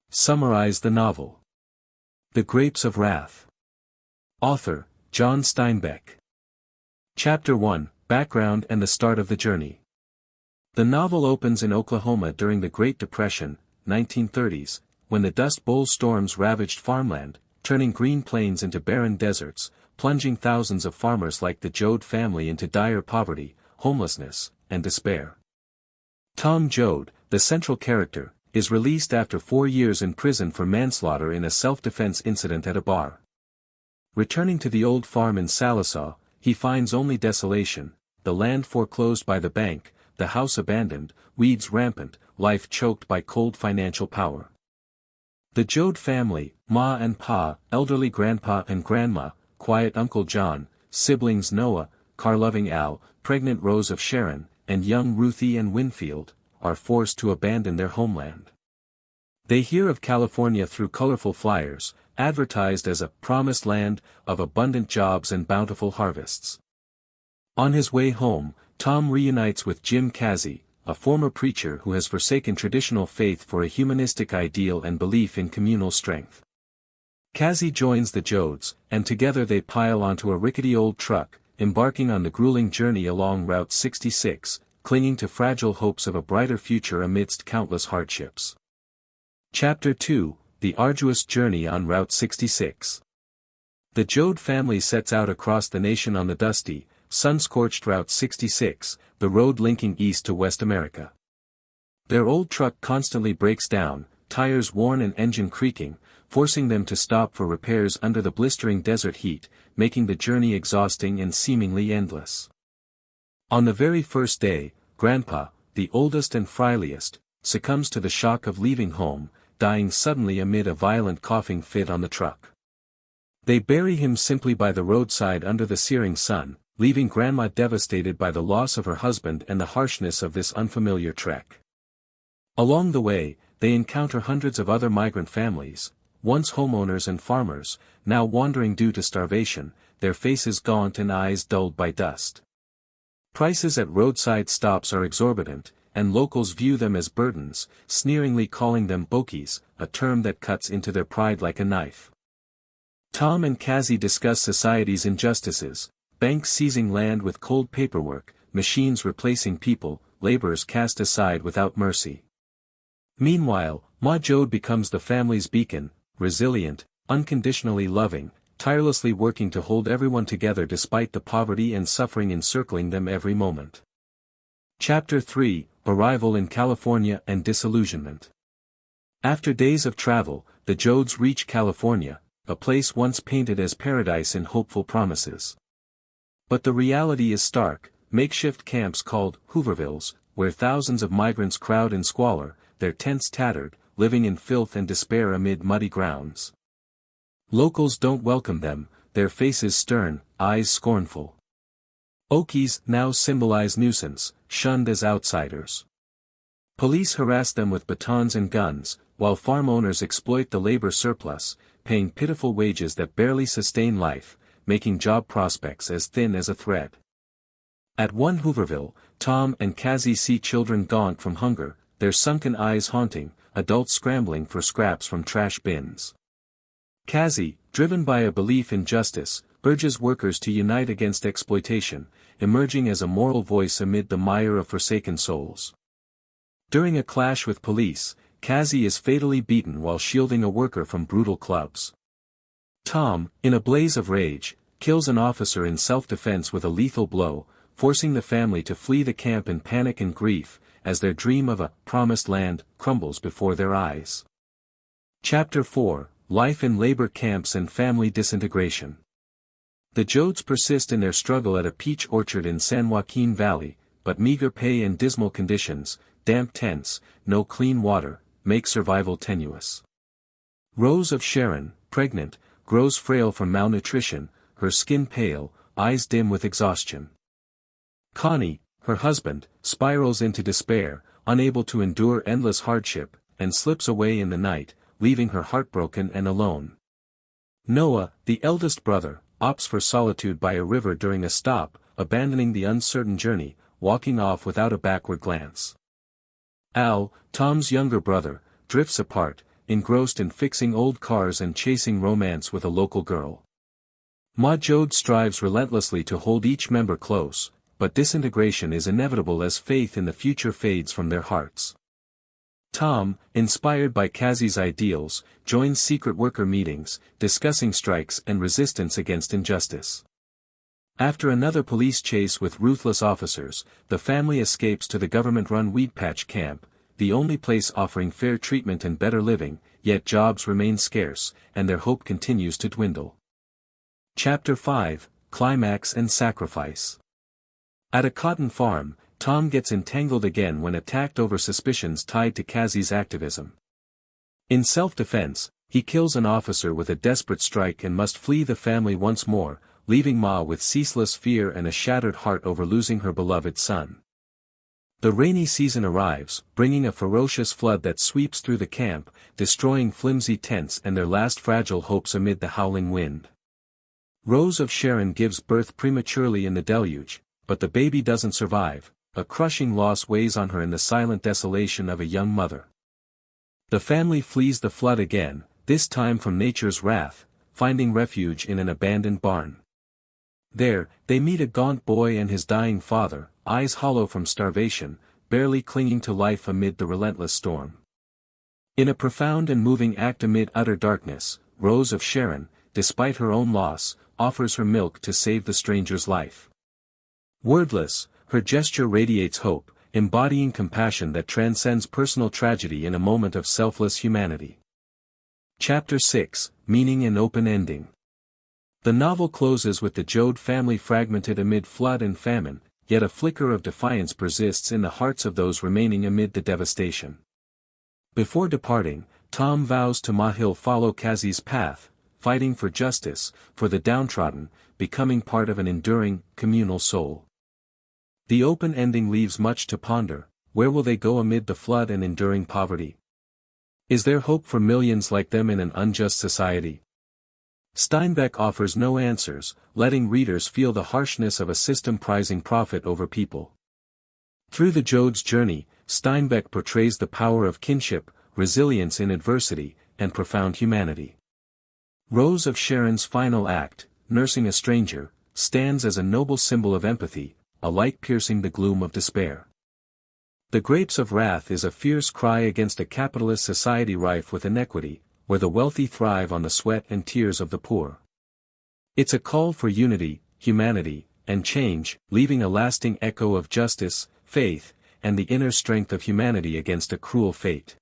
Summarize the novel. The Grapes of Wrath. Author, John Steinbeck. Chapter 1, Background and the Start of the Journey. The novel opens in Oklahoma during the Great Depression, 1930s, when the Dust Bowl storms ravaged farmland, turning green plains into barren deserts, plunging thousands of farmers like the Joad family into dire poverty, homelessness, and despair. Ma Joad, the central character, is released after 4 years in prison for manslaughter in a self-defense incident at a bar. Returning to the old farm in Salisaw, he finds only desolation, the land foreclosed by the bank, the house abandoned, weeds rampant, life choked by cold financial power. The Joad family, Ma and Pa, elderly grandpa and grandma, quiet Uncle John, siblings Noah, car-loving Al, pregnant Rose of Sharon, and young Ruthie and Winfield, are forced to abandon their homeland. They hear of California through colorful flyers, advertised as a promised land of abundant jobs and bountiful harvests. On his way home, Tom reunites with Jim Casey, a former preacher who has forsaken traditional faith for a humanistic ideal and belief in communal strength. Casey joins the Joads, and together they pile onto a rickety old truck, embarking on the grueling journey along Route 66, clinging to fragile hopes of a brighter future amidst countless hardships. Chapter 2, The Arduous Journey on Route 66. The Joad family sets out across the nation on the dusty, sun-scorched Route 66, the road linking east to West America. Their old truck constantly breaks down, tires worn and engine creaking, forcing them to stop for repairs under the blistering desert heat, making the journey exhausting and seemingly endless. On the very first day, Grandpa, the oldest and frailest, succumbs to the shock of leaving home, dying suddenly amid a violent coughing fit on the truck. They bury him simply by the roadside under the searing sun, leaving Grandma devastated by the loss of her husband and the harshness of this unfamiliar trek. Along the way, they encounter hundreds of other migrant families, once homeowners and farmers, now wandering due to starvation, their faces gaunt and eyes dulled by dust. Prices at roadside stops are exorbitant, and locals view them as burdens, sneeringly calling them bokies, a term that cuts into their pride like a knife. Tom and Cassie discuss society's injustices, banks seizing land with cold paperwork, machines replacing people, laborers cast aside without mercy. Meanwhile, Ma Joad becomes the family's beacon, resilient, unconditionally loving, tirelessly working to hold everyone together despite the poverty and suffering encircling them every moment. Chapter 3, Arrival in California and Disillusionment. After days of travel, the Joads reach California, a place once painted as paradise in hopeful promises. But the reality is stark, makeshift camps called Hoovervilles, where thousands of migrants crowd in squalor, their tents tattered, living in filth and despair amid muddy grounds. Locals don't welcome them, their faces stern, eyes scornful. Okies now symbolize nuisance, shunned as outsiders. Police harass them with batons and guns, while farm owners exploit the labor surplus, paying pitiful wages that barely sustain life, making job prospects as thin as a thread. At one Hooverville, Tom and Cassie see children gaunt from hunger, their sunken eyes haunting, adults scrambling for scraps from trash bins. Cassie, driven by a belief in justice, urges workers to unite against exploitation, emerging as a moral voice amid the mire of forsaken souls. During a clash with police, Cassie is fatally beaten while shielding a worker from brutal clubs. Tom, in a blaze of rage, kills an officer in self-defense with a lethal blow, forcing the family to flee the camp in panic and grief, as their dream of a promised land crumbles before their eyes. Chapter 4, Life in Labor Camps and Family Disintegration. The Joads persist in their struggle at a peach orchard in San Joaquin Valley, but meager pay and dismal conditions, damp tents, no clean water, make survival tenuous. Rose of Sharon, pregnant, grows frail from malnutrition, her skin pale, eyes dim with exhaustion. Connie, her husband, spirals into despair, unable to endure endless hardship, and slips away in the night, leaving her heartbroken and alone. Noah, the eldest brother, opts for solitude by a river during a stop, abandoning the uncertain journey, walking off without a backward glance. Al, Tom's younger brother, drifts apart, engrossed in fixing old cars and chasing romance with a local girl. Ma Joad strives relentlessly to hold each member close, but disintegration is inevitable as faith in the future fades from their hearts. Tom, inspired by Kazi's ideals, joins secret worker meetings, discussing strikes and resistance against injustice. After another police chase with ruthless officers, the family escapes to the government-run weed patch camp, the only place offering fair treatment and better living, yet jobs remain scarce, and their hope continues to dwindle. Chapter 5, Climax and Sacrifice. At a cotton farm, Tom gets entangled again when attacked over suspicions tied to Kazi's activism. In self-defense, he kills an officer with a desperate strike and must flee the family once more, leaving Ma with ceaseless fear and a shattered heart over losing her beloved son. The rainy season arrives, bringing a ferocious flood that sweeps through the camp, destroying flimsy tents and their last fragile hopes amid the howling wind. Rose of Sharon gives birth prematurely in the deluge, but the baby doesn't survive. A crushing loss weighs on her in the silent desolation of a young mother. The family flees the flood again, this time from nature's wrath, finding refuge in an abandoned barn. There, they meet a gaunt boy and his dying father, eyes hollow from starvation, barely clinging to life amid the relentless storm. In a profound and moving act amid utter darkness, Rose of Sharon, despite her own loss, offers her milk to save the stranger's life. Wordless, her gesture radiates hope, embodying compassion that transcends personal tragedy in a moment of selfless humanity. Chapter 6, Meaning and Open Ending. The novel closes with the Joad family fragmented amid flood and famine, yet a flicker of defiance persists in the hearts of those remaining amid the devastation. Before departing, Tom vows to Ma he'll follow Kazi's path, fighting for justice, for the downtrodden, becoming part of an enduring, communal soul. The open ending leaves much to ponder. Where will they go amid the flood and enduring poverty? Is there hope for millions like them in an unjust society? Steinbeck offers no answers, letting readers feel the harshness of a system prizing profit over people. Through the Joad's journey, Steinbeck portrays the power of kinship, resilience in adversity, and profound humanity. Rose of Sharon's final act, nursing a stranger, stands as a noble symbol of empathy, a light piercing the gloom of despair. The Grapes of Wrath is a fierce cry against a capitalist society rife with inequity, where the wealthy thrive on the sweat and tears of the poor. It's a call for unity, humanity, and change, leaving a lasting echo of justice, faith, and the inner strength of humanity against a cruel fate.